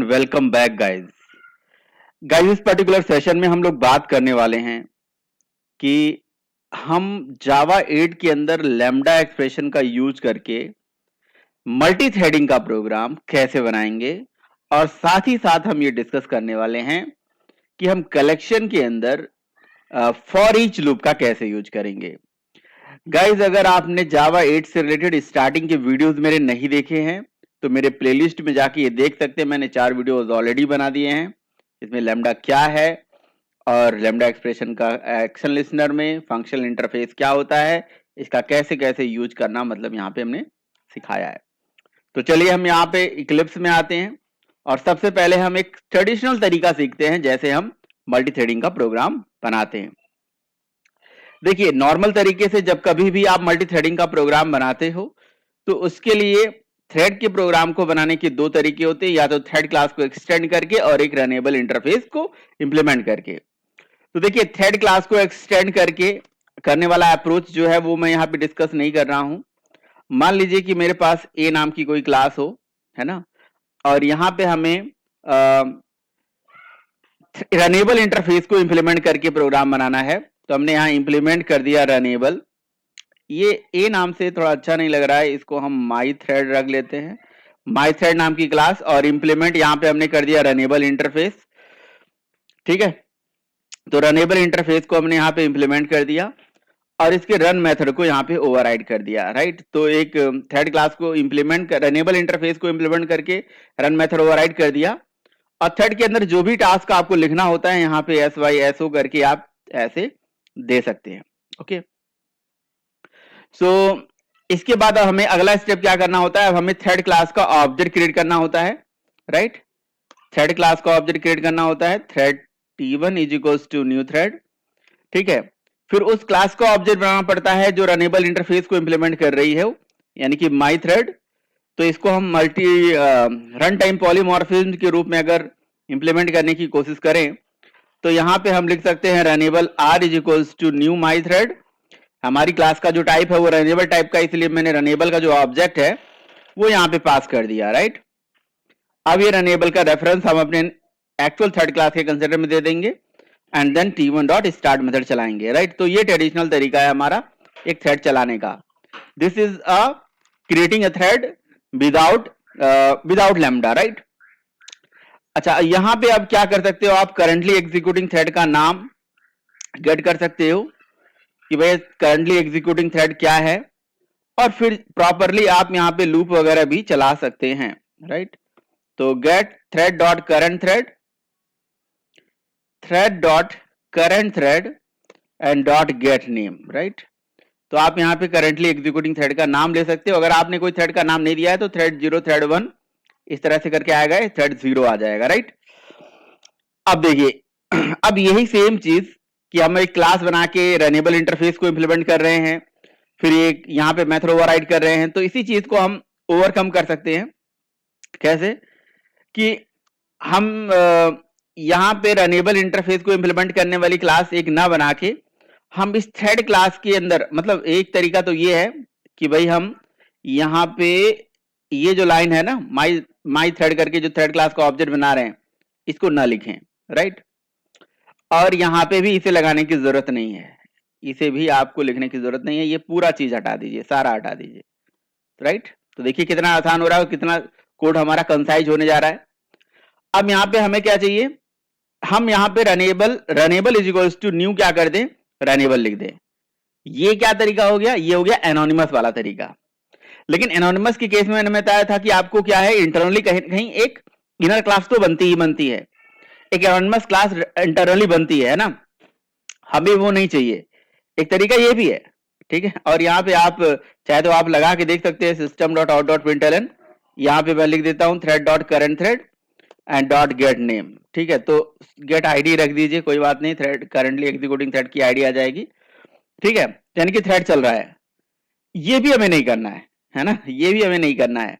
Welcome back guys इस particular session में हम लोग बात करने वाले हैं कि हम जावा 8 के अंदर लैम्डा एक्सप्रेशन का यूज करके मल्टी थ्रेडिंग का प्रोग्राम कैसे बनाएंगे और साथ ही साथ हम ये डिस्कस करने वाले हैं कि हम कलेक्शन के अंदर फॉर ईच लूप का कैसे यूज करेंगे। गाइस अगर आपने जावा 8 से रिलेटेड स्टार्टिंग के वीडियोस मेरे नहीं देखे हैं तो मेरे प्लेलिस्ट में जाके ये देख सकते हैं। मैंने 4 वीडियोस ऑलरेडी बना दिए हैं। इसमें लैम्डा क्या है और लैम्डा एक्सप्रेशन का एक्शन लिसनर में फंक्शनल इंटरफेस क्या होता है, इसका कैसे कैसे यूज करना मतलब यहाँ पे हमने सिखाया है। तो चलिए हम यहाँ पे इक्लिप्स में आते हैं और सबसे पहले हम एक ट्रेडिशनल तरीका सीखते हैं जैसे हम मल्टी थ्रेडिंग का प्रोग्राम बनाते हैं। देखिए नॉर्मल तरीके से जब कभी भी आप मल्टी थ्रेडिंग का प्रोग्राम बनाते हो तो उसके लिए थ्रेड के प्रोग्राम को बनाने के दो तरीके होते हैं, या तो थ्रेड क्लास को एक्सटेंड करके और एक रनेबल इंटरफेस को इंप्लीमेंट करके। तो देखिए थ्रेड क्लास को एक्सटेंड करके करने वाला अप्रोच जो है वो मैं यहाँ पे डिस्कस नहीं कर रहा हूं। मान लीजिए कि मेरे पास ए नाम की कोई क्लास हो, है ना, और यहाँ पे हमें रनेबल इंटरफेस को इंप्लीमेंट करके प्रोग्राम बनाना है। तो हमने यहाँ इंप्लीमेंट कर दिया रनेबल। ये ए नाम से थोड़ा अच्छा नहीं लग रहा है, इसको हम माई थ्रेड रख लेते हैं, माई थ्रेड नाम की क्लास, और इंप्लीमेंट यहाँ पे हमने कर दिया रनेबल इंटरफेस। ठीक है, तो रनेबल इंटरफेस को हमने यहाँ पे इंप्लीमेंट कर दिया और इसके रन मेथड को यहाँ पे ओवरराइड कर दिया। राइट, तो एक थ्रेड क्लास को इंप्लीमेंट कर रनेबल इंटरफेस को इंप्लीमेंट करके रन मेथड ओवरराइड कर दिया और थ्रेड के अंदर जो भी टास्क आपको लिखना होता है यहाँ पे SYSO करके आप ऐसे दे सकते हैं। ओके, सो इसके बाद हमें अगला स्टेप क्या करना होता है, अब हमें थ्रेड क्लास का ऑब्जेक्ट क्रिएट करना होता है। राइट, थ्रेड क्लास का ऑब्जेक्ट क्रिएट करना होता है, thread T1 is equals to new thread. ठीक है, फिर उस क्लास का ऑब्जेक्ट बनाना पड़ता है जो रनेबल इंटरफेस को इंप्लीमेंट कर रही है, यानी कि माई थ्रेड। तो इसको हम मल्टी रन टाइम पॉलीमॉर्फिज्म के रूप में अगर इंप्लीमेंट करने की कोशिश करें तो यहाँ पे हम लिख सकते हैं runnable R is equals to new my thread. हमारी क्लास का जो टाइप है वो रनेबल टाइप का, इसलिए मैंने रनेबल का जो ऑब्जेक्ट है वो यहाँ पे पास कर दिया। राइट, अब ये रनेबल का रेफरेंस हम अपने एक्चुअल थ्रेड क्लास के कंसिडर में दे देंगे and then T1 dot start method चलाएंगे। राइट, तो ये ट्रेडिशनल तरीका है हमारा एक थ्रेड चलाने का। This is a creating a thread without lambda. Right, अच्छा यहां पे अब क्या कर सकते हो, आप करंटली एग्जीक्यूटिंग थ्रेड का नाम गेट कर सकते हो कि भाई करंटली एग्जीक्यूटिंग थ्रेड क्या है, और फिर प्रॉपरली आप यहाँ पे लूप वगैरह भी चला सकते हैं। राइट, तो get thread dot current thread, thread dot current thread and dot get name. Right, तो आप यहाँ पे करंटली एग्जीक्यूटिंग थ्रेड का नाम ले सकते हो। अगर आपने कोई थ्रेड का नाम नहीं दिया है तो थ्रेड 0, थ्रेड 1 इस तरह से करके आएगा, थ्रेड 0 आ जाएगा। राइट, अब देखिए अब यही सेम चीज कि हम एक क्लास बना के रनेबल इंटरफेस को इंप्लीमेंट कर रहे हैं, फिर एक यहाँ पे मेथड ओवरराइड कर रहे हैं, तो इसी चीज को हम ओवरकम कर सकते हैं। कैसे कि हम यहाँ पे रनेबल इंटरफेस को इंप्लीमेंट करने वाली क्लास एक ना बना के हम इस थ्रेड क्लास के अंदर, मतलब एक तरीका तो ये है कि भाई हम यहाँ पे ये जो लाइन है ना माई थ्रेड करके जो थ्रेड क्लास का ऑब्जेक्ट बना रहे हैं इसको ना लिखें। राइट, और यहाँ पे भी इसे लगाने की जरूरत नहीं है, इसे भी आपको लिखने की जरूरत नहीं है, ये पूरा चीज हटा दीजिए, सारा हटा दीजिए। राइट, तो देखिए कितना आसान हो रहा है, कितना कोड हमारा कंसाइज होने जा रहा है। अब यहाँ पे हमें क्या चाहिए, हम यहाँ पे runnable is equals to new क्या कर दें, रनेबल लिख दें। ये क्या तरीका हो गया, ये हो गया एनोनिमस वाला तरीका। लेकिन एनोनिमस के केस में मैंने बताया था कि आपको क्या है, इंटरनली कहीं कहीं एक इनर क्लास तो बनती ही बनती है, एक एनोनिमस क्लास इंटरनली बनती है ना, हमें वो नहीं चाहिए। एक तरीका ये भी है। ठीक है, और यहाँ पे आप चाहे तो आप लगा के देख सकते हैं system dot out dot println, यहाँ पे मैं लिख देता हूँ thread dot current thread and dot get name. ठीक है, तो गेट आईडी रख दीजिए, कोई बात नहीं, थ्रेड करंटली एग्जीक्यूटिंग थ्रेड की आईडी आ जाएगी। ठीक है, यानी कि थ्रेड चल रहा है। ये भी हमें नहीं करना है ना, ये भी हमें नहीं करना है।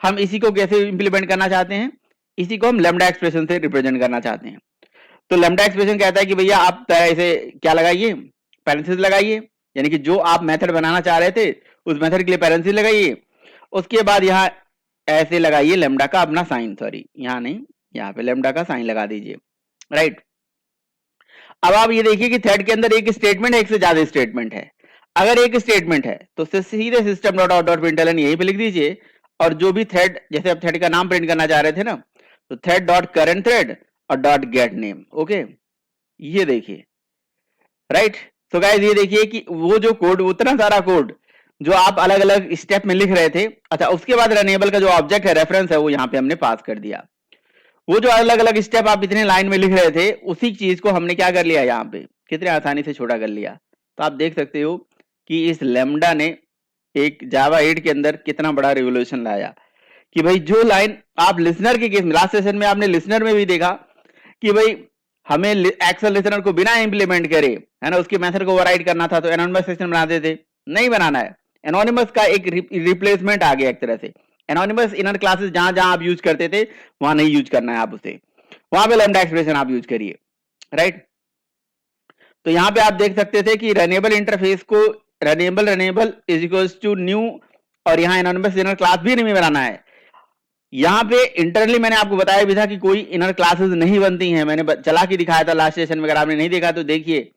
हम इसी को कैसे इंप्लीमेंट करना चाहते हैं, इसी को हम लैम्डा एक्सप्रेशन से रिप्रेजेंट करना चाहते हैं। तो लैम्डा एक्सप्रेशन कहता है कि भैया आप ऐसे क्या लगाइए, पैरेंथेसिस लगाइए, यानी कि जो आप मेथड बनाना चाह रहे थे उस मेथड के लिए पैरेंथेसिस लगाइए। उसके बाद यहाँ ऐसे लगाइए लेमडा का अपना साइन, सॉरी यहाँ नहीं, यहाँ पे लेमडा का साइन लगा दीजिए, राइट। अब आप ये देखिए कि थ्रेड के अंदर एक स्टेटमेंट है, एक से ज्यादा स्टेटमेंट है। अगर एक स्टेटमेंट है तो सीधे system dot out dot println यहीं पे लिख दीजिए, और जो भी थ्रेड, जैसे आप थ्रेड का नाम प्रिंट करना चाह रहे थे ना, तो थ्रेड डॉट करंट थ्रेड और डॉट गेट नेम, ओके, ये देखिए, राइट। तो गाइस ये देखिए कि वो जो कोड, उतना सारा कोड जो आप अलग अलग स्टेप में लिख रहे थे, अच्छा उसके बाद रनेबल का जो ऑब्जेक्ट है, रेफरेंस है, वो यहाँ पे हमने पास कर दिया। वो जो अलग अलग स्टेप आप इतने लाइन में लिख रहे थे, उसी चीज को हमने क्या कर लिया, यहाँ पे कितने आसानी से छोटा कर लिया। तो आप देख सकते हो कि इस लेमडा ने एक जावा 8 के अंदर कितना बड़ा रिवोल्यूशन लाया, कि भाई जो लाइन आप लिसनर के केस में, लास्ट सेशन में आपने लिसनर में भी देखा कि भाई हमें एक्सेल लिसनर को बिना इंप्लीमेंट करे, है ना, उसके मेथड को ओवरराइड करना था, तो एनोनिमस सेक्शन बनाते थे, नहीं बनाना है। एनोनिमस का एक रिप्लेसमेंट आ गया एक तरह से। एनोनिमस इनर क्लासेस जहां जहां आप यूज करते थे, वहां नहीं यूज करना है आप उसे, वहां पे लैम्डा एक्सप्रेशन आप यूज करिए, राइट। तो यहां पे आप देख सकते थे कि रनेबल इंटरफेस को runnable is equals to new, और यहाँ एनोनिमस इनर क्लास भी नहीं बनाना है। यहाँ पे इंटरनली मैंने आपको बताया भी था कि कोई इनर क्लासेस नहीं बनती हैं, मैंने चला के दिखाया था लास्ट सेशन में, अगर आपने नहीं देखा तो देखिए,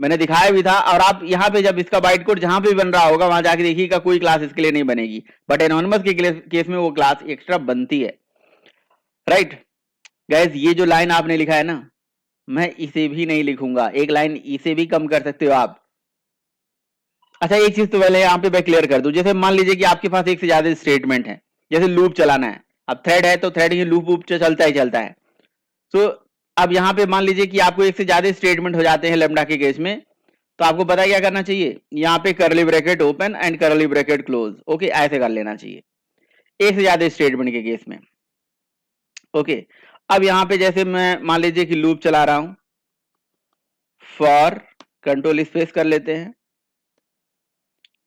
मैंने दिखाया भी था। और आप यहाँ पे जब इसका बाइट कोड जहां पे बन रहा होगा, वहां जाके देखिएगा कोई क्लास इसके लिए नहीं बनेगी, बट एनोनिमस के केस में वो क्लास एक्स्ट्रा बनती है, राइट। गैस ये जो लाइन आपने लिखा है ना, मैं इसे भी नहीं लिखूंगा, एक लाइन इसे भी कम कर सकते हो आप। अच्छा एक चीज तो पहले यहाँ पे मैं क्लियर कर दूं, जैसे मान लीजिए कि आपके पास एक से ज्यादा स्टेटमेंट है, जैसे लूप चलाना है, अब थ्रेड है तो थ्रेड ही लूप वूप चलता ही चलता है। तो अब यहाँ पे मान लीजिए कि आपको एक से ज्यादा स्टेटमेंट हो जाते हैं लेमडा के केस में, तो आपको पता क्या करना चाहिए, यहाँ पे करली ब्रैकेट ओपन एंड करली ब्रैकेट क्लोज, ओके, ऐसे कर लेना चाहिए एक से ज्यादा स्टेटमेंट के केस में, ओके। अब यहाँ पे जैसे मैं मान लीजिए कि लूप चला रहा हूं, फॉर, कंट्रोल स्पेस कर लेते हैं,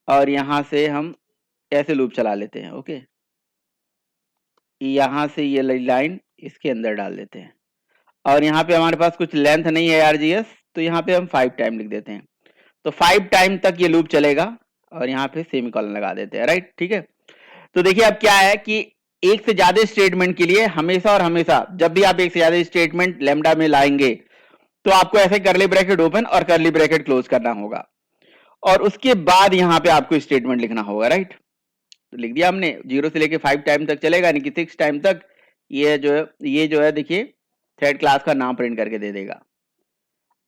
और यहां से हम ऐसे लूप चला लेते हैं, ओके। यहां से ये लाइन इसके अंदर डाल देते हैं, और यहाँ पे हमारे पास कुछ लेंथ नहीं है आरजीएस, तो यहाँ पे हम 5 टाइम लिख देते हैं, तो 5 टाइम तक ये लूप चलेगा, और यहाँ पे सेमीकोलन लगा देते हैं, राइट, ठीक है। तो देखिए अब क्या है कि एक से ज्यादा स्टेटमेंट के लिए हमेशा और हमेशा जब भी आप एक से ज्यादा स्टेटमेंट लेमडा में लाएंगे, तो आपको ऐसे करली ब्रैकेट ओपन और करली ब्रैकेट क्लोज करना होगा, और उसके बाद यहाँ पे आपको स्टेटमेंट लिखना होगा, राइट। तो लिख दिया हमने, 0 से लेके 5 टाइम तक चलेगा, यानी कि 6 टाइम तक ये जो है देखिए थ्रेड क्लास का नाम प्रिंट करके दे देगा।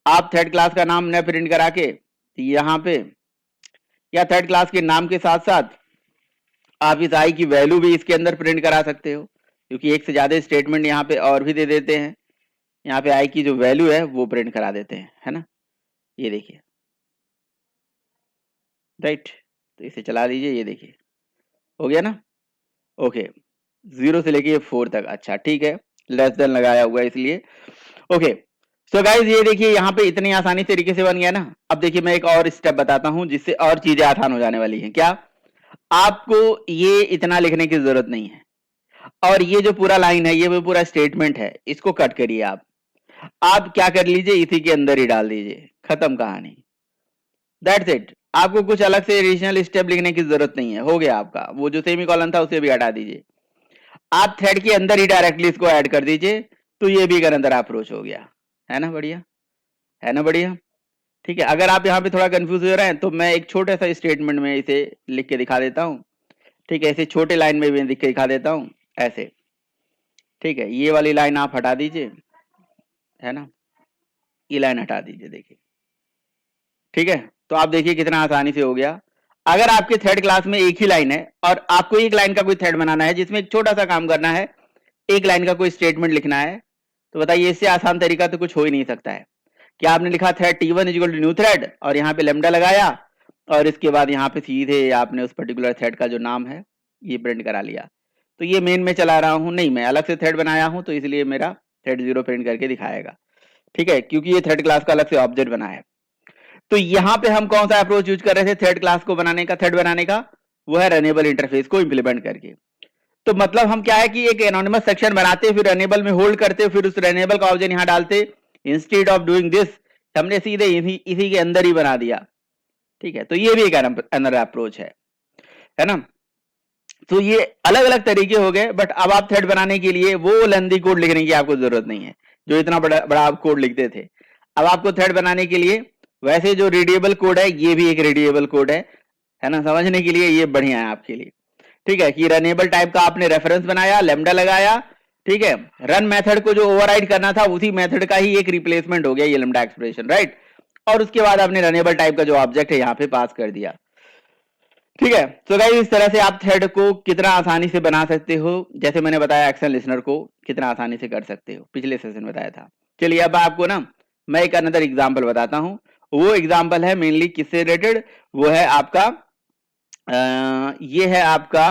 आप थ्रेड क्लास का नाम न प्रिंट करा के यहाँ पे, या थ्रेड क्लास के नाम के साथ साथ आप इस आई की वैल्यू भी इसके अंदर प्रिंट करा सकते हो, क्योंकि एक से ज्यादा स्टेटमेंट यहाँ पे और भी दे देते हैं। यहाँ पे आई की जो वैल्यू है वो प्रिंट करा देते हैं, है ना, ये देखिए, राइट। तो इसे चला दीजिए, ये देखिए हो गया ना, ओके, 0 से लेके 4 तक, अच्छा ठीक है, लेस देन लगाया हुआ है इसलिए, ओके। सो गाइज ये देखिए यहाँ पे इतनी आसानी तरीके से बन गया ना। अब देखिए मैं एक और स्टेप बताता हूं जिससे और चीजें आसान हो जाने वाली हैं। क्या आपको ये इतना लिखने की जरूरत नहीं है, और ये जो पूरा लाइन है, ये वो पूरा स्टेटमेंट है, इसको कट करिए आप क्या कर लीजिए, इसी के अंदर ही डाल दीजिए, खत्म कहानी, दैट्स इट। आपको कुछ अलग से एडिशनल स्टेप लिखने की जरूरत नहीं है, हो गया आपका। वो जो सेमीकोलन था उसे भी हटा दीजिए, आप थ्रेड के अंदर ही डायरेक्टली इसको ऐड कर दीजिए, तो ये भी एक अंदर अप्रोच हो गया, है ना, बढ़िया, है ना, बढ़िया, ठीक है। अगर आप यहाँ पे थोड़ा कंफ्यूज हो रहे हैं, तो मैं एक छोटा सा स्टेटमेंट में इसे लिख के दिखा देता हूँ, ठीक है, ऐसे छोटे लाइन में भी लिख के दिखा देता हूँ, ऐसे, ठीक है। ये वाली लाइन आप हटा दीजिए, है ना, ये लाइन हटा दीजिए, देखिए, ठीक है। तो आप देखिए कितना आसानी से हो गया। अगर आपके थ्रेड क्लास में एक ही लाइन है, और आपको एक लाइन का कोई थ्रेड बनाना है जिसमें एक छोटा सा काम करना है, एक लाइन का कोई स्टेटमेंट लिखना है, तो बताइए इससे आसान तरीका तो कुछ हो ही नहीं सकता है। क्या आपने लिखा thread T1 equal to new thread, और यहाँ पे लेमडा लगाया, और इसके बाद यहाँ पे सीधे आपने उस पर्टिकुलर थ्रेड का जो नाम है ये प्रिंट करा लिया। तो ये मेन में चला रहा हूँ, नहीं मैं अलग से थ्रेड बनाया हूँ, तो इसलिए मेरा थ्रेड 0 प्रिंट करके दिखाएगा, ठीक है, क्योंकि ये थ्रेड क्लास का अलग से ऑब्जेक्ट बना है। तो यहाँ पे हम कौन सा अप्रोच यूज कर रहे थे थ्रेड क्लास को बनाने का, थ्रेड बनाने का, वो है रनेबल इंटरफेस को इंप्लीमेंट करके। तो मतलब हम क्या है कि एक एनोनिमस सेक्शन बनाते, फिर रनेबल में होल्ड करते, फिर उस रनेबल का ऑब्जेक्ट यहाँ डालते, इंस्टेड ऑफ डूइंग दिस हमने सीधे इसी के अंदर ही बना दिया, ठीक है। तो ये भी एक अनदर अप्रोच है ना। तो ये अलग अलग तरीके हो गए, बट अब आप थ्रेड बनाने के लिए वो लेंथी कोड लिखने की आपको जरूरत नहीं है जो इतना बड़ा बड़ा आप कोड लिखते थे। अब आपको थ्रेड बनाने के लिए वैसे जो रीडेबल कोड है, ये भी एक रीडेबल कोड है ना, समझने के लिए ये बढ़िया है आपके लिए। ठीक है, कि रनेबल टाइप का आपने रेफरेंस बनाया, लैम्डा लगाया, ठीक है, रन मेथड को जो ओवरराइड करना था उसी मेथड का ही एक रिप्लेसमेंट हो गया ये लैम्डा एक्सप्रेशन, राइट। और उसके बाद आपने रनेबल टाइप का जो ऑब्जेक्ट है यहाँ पे पास कर दिया। ठीक है, तो गाइस इस तरह से आप थ्रेड को कितना आसानी से बना सकते हो, जैसे मैंने बताया एक्शन लिसनर को कितना आसानी से कर सकते हो, पिछले सेशन में बताया था। चलिए अब आपको ना मैं एक अनदर एग्जांपल बताता हूं। वो एग्जांपल है मेनली किससे रिलेटेड, वो है आपका ये है आपका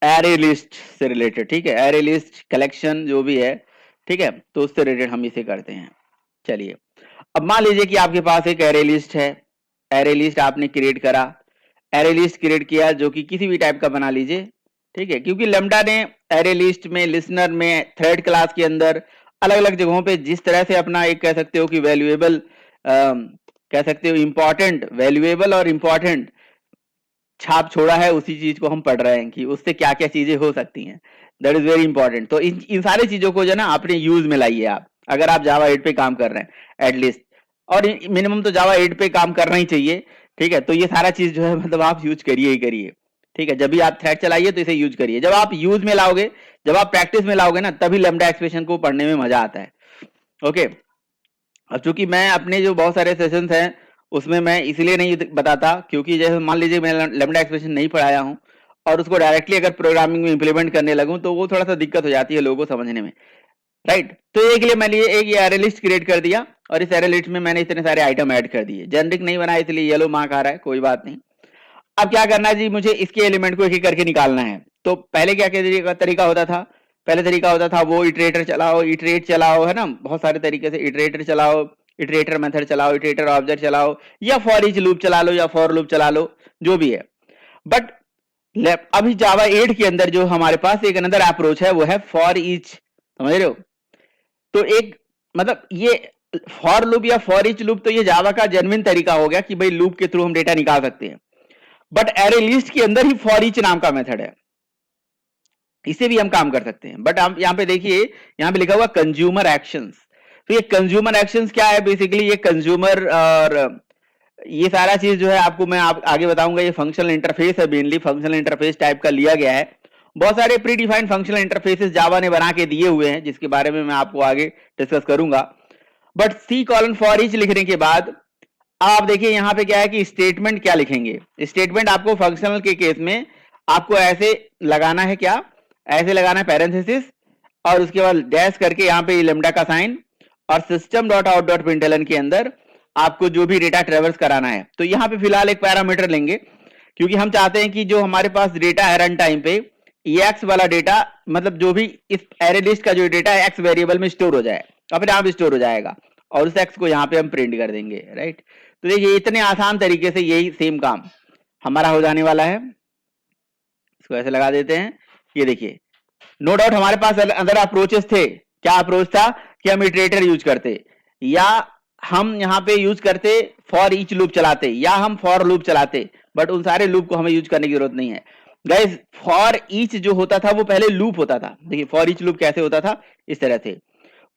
एरे लिस्ट से रिलेटेड। ठीक है, एरे लिस्ट कलेक्शन जो भी है, ठीक है, तो उससे रिलेटेड हम इसे करते हैं। चलिए अब मान लीजिए कि आपके पास एक एरे लिस्ट है, एरे लिस्ट आपने क्रिएट करा, एरे लिस्ट क्रिएट किया जो कि किसी भी टाइप का बना लीजिए। ठीक है, क्योंकि लैम्डा ने एरे लिस्ट में, लिसनर में, थ्रेड क्लास के अंदर अलग अलग जगहों पे जिस तरह से अपना एक कह सकते हो कि वैल्यूएबल, कह सकते हो इंपॉर्टेंट, वैल्यूएबल और इंपॉर्टेंट छाप छोड़ा है, उसी चीज को हम पढ़ रहे हैं कि उससे क्या क्या चीजें हो सकती हैं। That is very important. तो इन सारी चीजों को जो ना अपने यूज में लाइए आप, अगर आप जावा 8 पे काम कर रहे हैं एटलीस्ट, और मिनिमम तो जावा 8 पे काम करना ही चाहिए। ठीक है, तो ये सारा चीज जो है मतलब आप यूज करिए ही करिए। ठीक है, जब भी आप थ्रेड चलाइए तो इसे यूज करिए। जब आप यूज में लाओगे, जब आप प्रैक्टिस में लाओगे ना, तभी लैम्डा एक्सप्रेशन को पढ़ने में मजा आता है। ओके, अब चूंकि मैं अपने जो बहुत सारे सेशंस हैं उसमें मैं इसलिए नहीं बताता, क्योंकि जैसे मान लीजिए मैं लैम्डा एक्सप्रेशन नहीं पढ़ाया हूं और उसको डायरेक्टली अगर प्रोग्रामिंग में इंप्लीमेंट करने लगूं तो वो थोड़ा सा दिक्कत हो जाती है लोगों को समझने में, राइट। तो एक लिए मैंने एक एरे लिस्ट क्रिएट कर दिया और इस एरे लिस्ट में मैंने इतने सारे आइटम ऐड कर दिए। जेनरिक नहीं बनाया इसलिए येलो मार्क आ रहा है, कोई बात नहीं। अब क्या करना है जी, मुझे इसके एलिमेंट को एक एक करके निकालना है। तो पहले क्या क्या तरीका होता था, पहले तरीका होता था वो इटरेटर चलाओ, इटरेट चलाओ, है ना, बहुत सारे तरीके से इटरेटर चलाओ, इटरेटर मेथड चलाओ, इटरेटर ऑब्जेक्ट चलाओ, या फॉर ईच लूप चला लो, या फॉर लूप चला लो, जो भी है। बट अभी जावा 8 के अंदर जो हमारे पास एक अनदर अप्रोच है वो है फॉर ईच, समझ रहे हो। तो एक मतलब ये फॉर लूप या फॉर ईच लूप, तो ये जावा का जेन्युइन तरीका हो गया कि भाई लूप के थ्रू हम डेटा निकाल सकते हैं। बट एरे लिस्ट के अंदर ही फॉर ईच नाम का मेथड है, इसे भी हम काम कर सकते हैं। बट आप यहाँ पे देखिए, यहाँ पे लिखा हुआ कंज्यूमर एक्शंस। तो ये कंज्यूमर एक्शंस क्या है, बेसिकली ये कंज्यूमर और ये सारा चीज जो है आपको मैं आगे बताऊंगा। ये फंक्शनल इंटरफेस है, मेनली फंक्शनल इंटरफेस टाइप का लिया गया है। बहुत सारे प्री डिफाइंड फंक्शनल इंटरफेसेस जावा ने बना के दिए हुए हैं, जिसके बारे में मैं आपको आगे डिस्कस करूंगा। But C colon for each लिखने के बाद आप देखिए यहाँ पे क्या है कि स्टेटमेंट क्या लिखेंगे। स्टेटमेंट आपको फंक्शनल के केस में आपको ऐसे लगाना है, क्या ऐसे लगाना है, पैरेंथेसिस और उसके बाद डैश करके यहाँ पे लैम्डा का साइन, और system dot out dot println के अंदर आपको जो भी डेटा ट्रेवर्स कराना है। तो यहाँ पे फिलहाल एक पैरामीटर लेंगे, क्योंकि हम चाहते हैं कि जो हमारे पास डेटा है रन टाइम पे, एक्स वाला डेटा, मतलब जो भी इस एरे लिस्ट का जो डेटा है एक्स वेरिएबल में स्टोर हो जाए, अपने आप स्टोर हो जाएगा, और उस एक्स को यहाँ पे हम प्रिंट कर देंगे, राइट। तो देखिए इतने आसान तरीके से यही सेम काम हमारा हो जाने वाला है। इसको ऐसे लगा देते हैं। ये देखिए, नो डाउट हमारे पास अंदर अप्रोचेस थे। क्या अप्रोच था कि हम इटरेटर यूज करते, या हम यहाँ पे यूज करते फॉर ईच लूप चलाते, या हम फॉर लूप चलाते। बट उन सारे लूप को हमें यूज करने की जरूरत नहीं है गाइस। फॉर ईच जो होता था वो पहले लूप होता था। देखिए फॉर ईच लूप कैसे होता था, इस तरह से।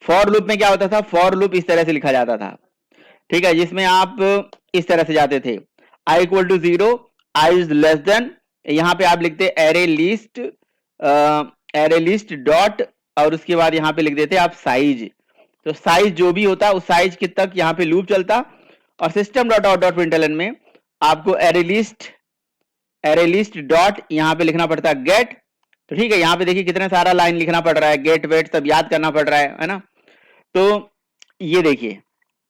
फॉर लूप में क्या होता था, फॉर लूप इस तरह से लिखा जाता था, ठीक है, जिसमें आप इस तरह से जाते थे, i equal to 0, I is less than, यहाँ पे आप लिखते एरे लिस्ट डॉट, और उसके बाद यहाँ पे लिख देते आप साइज। तो साइज जो भी होता उस साइज के तक यहाँ पे लूप चलता, और system dot out dot println में आपको एरे लिस्ट डॉट यहाँ पे लिखना पड़ता है गेट। तो ठीक है, यहाँ पे देखिए कितना सारा लाइन लिखना पड़ रहा है, गेट वेट सब याद करना पड़ रहा है ना। तो ये देखिए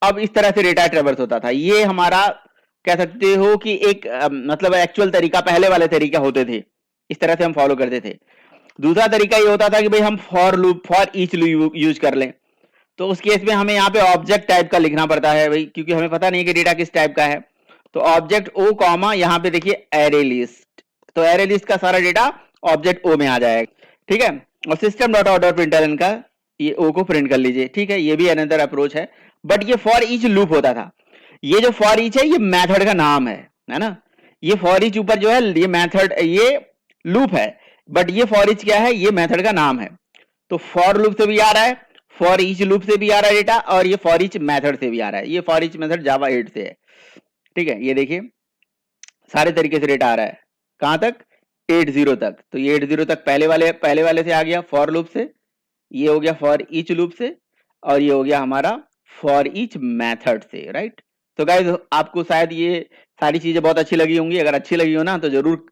अब इस तरह से डेटा ट्रेवर्स होता था। ये हमारा कह सकते हो कि एक मतलब एक्चुअल तरीका, पहले वाले तरीका होते थे, इस तरह से हम फॉलो करते थे। दूसरा तरीका ये होता था कि भाई हम for loop, for each loop use कर लें। तो उस केस में हमें यहाँ पे ऑब्जेक्ट टाइप का लिखना पड़ता है भाई, क्योंकि हमें पता नहीं कि डेटा किस टाइप का है। तो ऑब्जेक्ट ओ कॉमा, यहाँ पे देखिए एरे लिस्ट, तो एरे लिस्ट का सारा डेटा ऑब्जेक्ट ओ में आ जाएगा, ठीक है। और system dot out dot println का ये ओ को प्रिंट कर लीजिए, ठीक है। ये भी अनदर अप्रोच है, बट ये फॉर ईच लूप होता था। ये जो फॉर ईच है ये मेथड का नाम है ना। ये फॉर ईच ऊपर जो है ये मेथड, ये लूप है, बट ये फॉर ईच क्या है, ये मेथड का नाम है। तो फॉर लूप से भी आ रहा है, फॉर ईच लूप से भी आ रहा है डेटा, और ये फॉर ईच मेथड से भी आ रहा है। ये फॉर ईच मेथड जावा 8 से है, ठीक है। ये देखिए सारे तरीके से डेटा आ रहा है, कहां तक, 80 तक। तो ये 80 तक पहले वाले से आ गया फॉर लूप से, ये हो गया फॉर ईच लूप से, और ये हो गया हमारा फॉर ईच मेथड से, राइट। तो गाइस आपको शायद ये सारी चीजें बहुत अच्छी लगी होंगी। अगर अच्छी लगी हो ना तो जरूर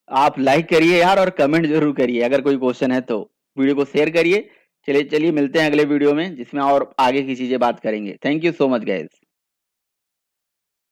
आप लाइक करिए यार, और कमेंट जरूर करिए। अगर कोई क्वेश्चन है तो वीडियो को शेयर करिए। चलिए चलिए मिलते हैं अगले वीडियो में, जिसमें और आगे की चीजें बात करेंगे। Thank you so much guys.